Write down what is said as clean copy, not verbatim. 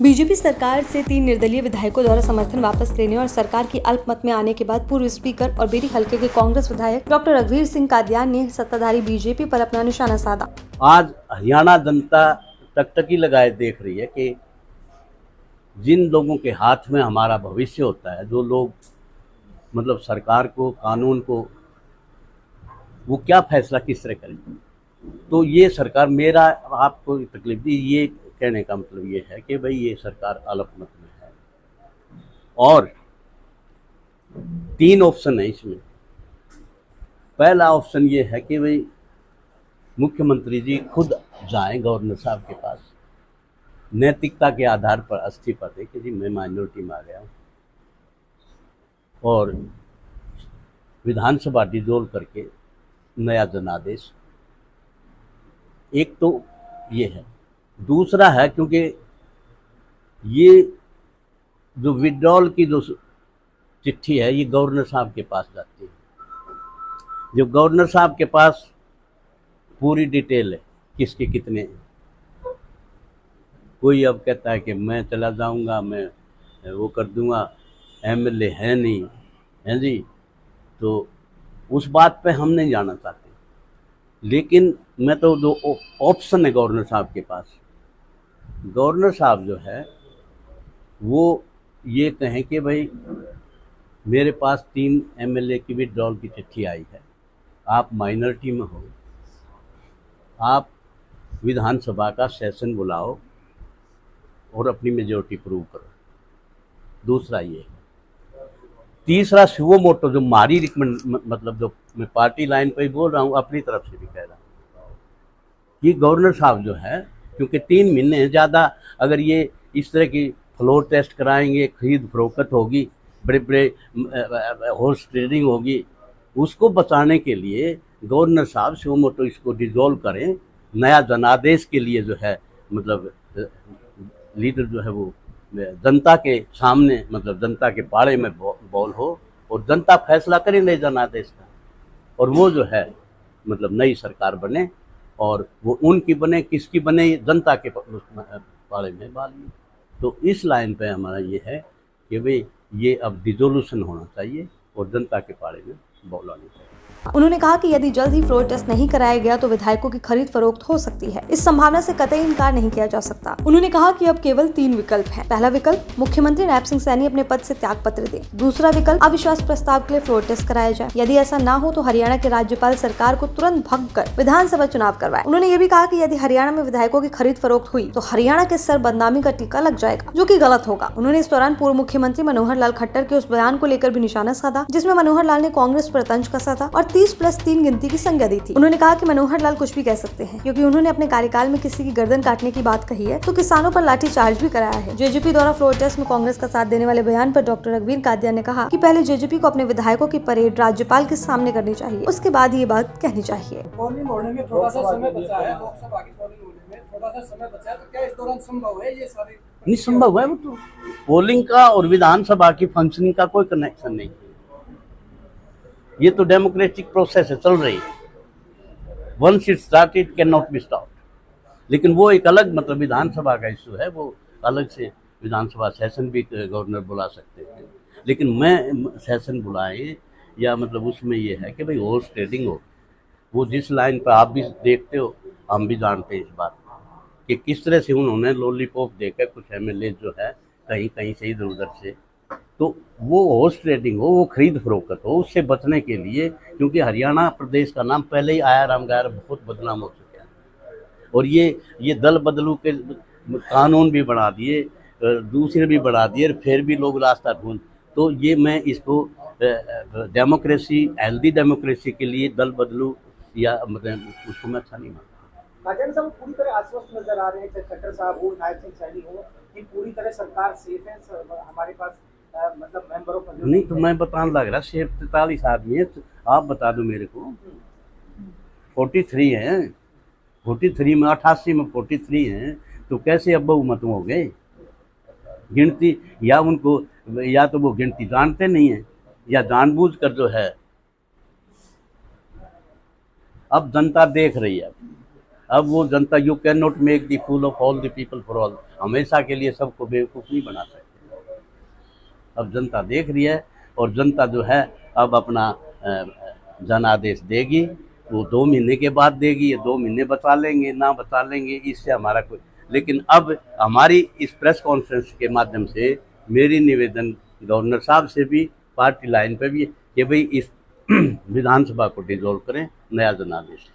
BJP सरकार से 3 निर्दलीय विधायकों द्वारा समर्थन वापस लेने और सरकार की अल्पमत में आने के बाद पूर्व स्पीकर और बेरी हलके के कांग्रेस विधायक डॉक्टर रघुवीर सिंह कादियान ने सत्ताधारी बीजेपी पर अपना निशाना साधा। आज हरियाणा जनता टकटकी लगाए देख रही है कि जिन लोगों के हाथ में हमारा भविष्य होता है, जो लोग मतलब सरकार को, कानून को, वो क्या फैसला किस तरह करेंगे। तो ये सरकार, मेरा आपको तकलीफ दी, ये कहने का मतलब ये है कि भाई ये सरकार अल्पमत में है और 3 ऑप्शन है इसमें। पहला ऑप्शन ये है कि भाई मुख्यमंत्री जी खुद जाएं गवर्नर साहब के पास, नैतिकता के आधार पर इस्तीफा दे कि जी मैं माइनॉरिटी में आ गया हूँ और विधानसभा डिसॉल्व करके नया जनादेश। एक तो ये है। दूसरा है, क्योंकि ये जो विड्रॉल की जो चिट्ठी है ये गवर्नर साहब के पास जाती है। जो गवर्नर साहब के पास पूरी डिटेल है किसके कितने। कोई अब कहता है कि मैं चला जाऊंगा, मैं वो कर दूंगा, एमएलए है नहीं है जी, तो उस बात पे हम नहीं जाना चाहते। लेकिन मैं तो जो ऑप्शन है गवर्नर साहब के पास, गवर्नर साहब जो है वो ये कहें कि भाई मेरे पास 3 एमएलए की विड्रॉल की चिट्ठी आई है, आप माइनॉरिटी में हो, आप विधानसभा का सेशन बुलाओ और अपनी मेजॉरिटी प्रूव करो। दूसरा ये है। तीसरा सुओ मोटो, जो हमारी रिकमेंड, मतलब जो मैं पार्टी लाइन पे ही बोल रहा हूँ, अपनी तरफ से भी कह रहा हूँ कि गवर्नर साहब जो है, क्योंकि 3 महीने ज़्यादा अगर ये इस तरह की फ्लोर टेस्ट कराएंगे, खरीद फरोख्त होगी, बड़े बड़े हॉर्स ट्रेडिंग होगी, उसको बचाने के लिए गवर्नर साहब सुओ मोटो इसको डिसॉल्व करें, नया जनादेश के लिए जो है मतलब लीडर जो है वो जनता के सामने, मतलब जनता के पाड़े में बॉल हो और जनता फैसला करे नए जनादेश का, और वो जो है मतलब नई सरकार बने और वो उनकी बने, किसकी बने, जनता के पाड़े में बाल। तो इस लाइन पे हमारा ये है कि भाई ये अब डिसोल्यूशन होना चाहिए और जनता के पाड़े में बॉल आनी चाहिए। उन्होंने कहा कि यदि जल्द ही फ्लोर टेस्ट नहीं कराया गया तो विधायकों की खरीद फरोख्त हो सकती है। इस संभावना से कतई इनकार नहीं किया जा सकता। उन्होंने कहा कि अब केवल 3 विकल्प हैं। पहला विकल्प, मुख्यमंत्री नैब सिंह सैनी अपने पद से त्याग पत्र दें। दूसरा विकल्प, अविश्वास प्रस्ताव के लिए फ्लोर टेस्ट कराया जाए। यदि ऐसा न हो तो हरियाणा के राज्यपाल सरकार को तुरंत भंग कर विधानसभा चुनाव करवाए। उन्होंने ये भी कहा कि यदि हरियाणा में विधायकों की खरीद फरोख्त हुई तो हरियाणा के सर बदनामी का टीका लग जाएगा, जो की गलत होगा। उन्होंने इस दौरान पूर्व मुख्यमंत्री मनोहर लाल खट्टर के उस बयान को लेकर भी निशाना साधा जिसमें मनोहर लाल ने कांग्रेस पर तंज कसा था और 30+3 गिनती की संज्ञा दी थी। उन्होंने कहा कि मनोहर लाल कुछ भी कह सकते हैं, क्योंकि उन्होंने अपने कार्यकाल में किसी की गर्दन काटने की बात कही है तो किसानों पर लाठीचार्ज भी कराया है। जेजेपी द्वारा फ्लोर टेस्ट में कांग्रेस का साथ देने वाले बयान पर डॉक्टर रघुवीर कादियान ने कहा कि पहले जेजेपी को अपने विधायकों की परेड राज्यपाल के सामने करनी चाहिए, उसके बाद ये बात कहनी चाहिए। पोलिंग होने में थोड़ा सा समय बचा है, लोकसभा की पोलिंग होने में थोड़ा सा समय बचा है, तो क्या इस दौरान संभव है ये सारी? नहीं संभव है। वो तो पोलिंग का और विधानसभा की फंक्शनिंग का कोई कनेक्शन नहीं है। ये तो डेमोक्रेटिक प्रोसेस है, चल रही है। Once it start it can not be stop. लेकिन वो एक अलग, मतलब विधानसभा का इशू है, वो अलग से विधानसभा सेशन भी गवर्नर बुला सकते हैं। लेकिन मैं सेशन बुलाए या मतलब उसमें ये है कि भाई हॉर्स ट्रेडिंग हो, वो जिस लाइन पर आप भी देखते हो, हम भी जानते हैं इस बात कि किस तरह से उन्होंने लॉलीपॉप देकर कुछ एमएलए जो है कहीं कहीं से इधर उधर से, तो वो हॉर्स ट्रेडिंग हो, वो खरीद फरोख्त हो, उससे बचने के लिए, क्योंकि हरियाणा प्रदेश का नाम पहले ही आया राम गैर बहुत बदनाम हो चुका है और ये दल बदलू के कानून भी बढ़ा दिए, दूसरे भी बढ़ा दिए, फिर भी लोग रास्ता ढूंढ। तो ये मैं इसको डेमोक्रेसी, हेल्दी डेमोक्रेसी के लिए दल बदलू या मतलब उसको मैं अच्छा नहीं मानता। कादियान साहब पूरी तरह आश्वस्त नजर आ रहे हैं, चाहे खट्टर साहब हो, नायब सिंह सैनी हो, कि पूरी तरह सरकार सेफ है, हमारे पास मतलब मेंबरों का नहीं। तो मैं बताने लग रहा, सिर्फ 43 आदमी है, तो आप बता दो मेरे को। 43 हैं, 43 में 88 में 43 हैं, तो कैसे अब बहुमत हो गए? गिनती या उनको, या तो वो गिनती जानते नहीं है या जानबूझकर जो है। अब जनता देख रही है। अब वो जनता, you can not make the fool of all the people for all, हमेशा के लिए सबको बेवकूफ़ नहीं बना सकते। अब जनता देख रही है और जनता जो है अब अपना जनादेश देगी, वो 2 महीने के बाद देगी, ये 2 महीने बता लेंगे ना बता लेंगे, इससे हमारा कोई, लेकिन अब हमारी इस प्रेस कॉन्फ्रेंस के माध्यम से मेरी निवेदन गवर्नर साहब से भी, पार्टी लाइन पे भी, कि भाई इस विधानसभा को डिसॉल्व करें, नया जनादेश।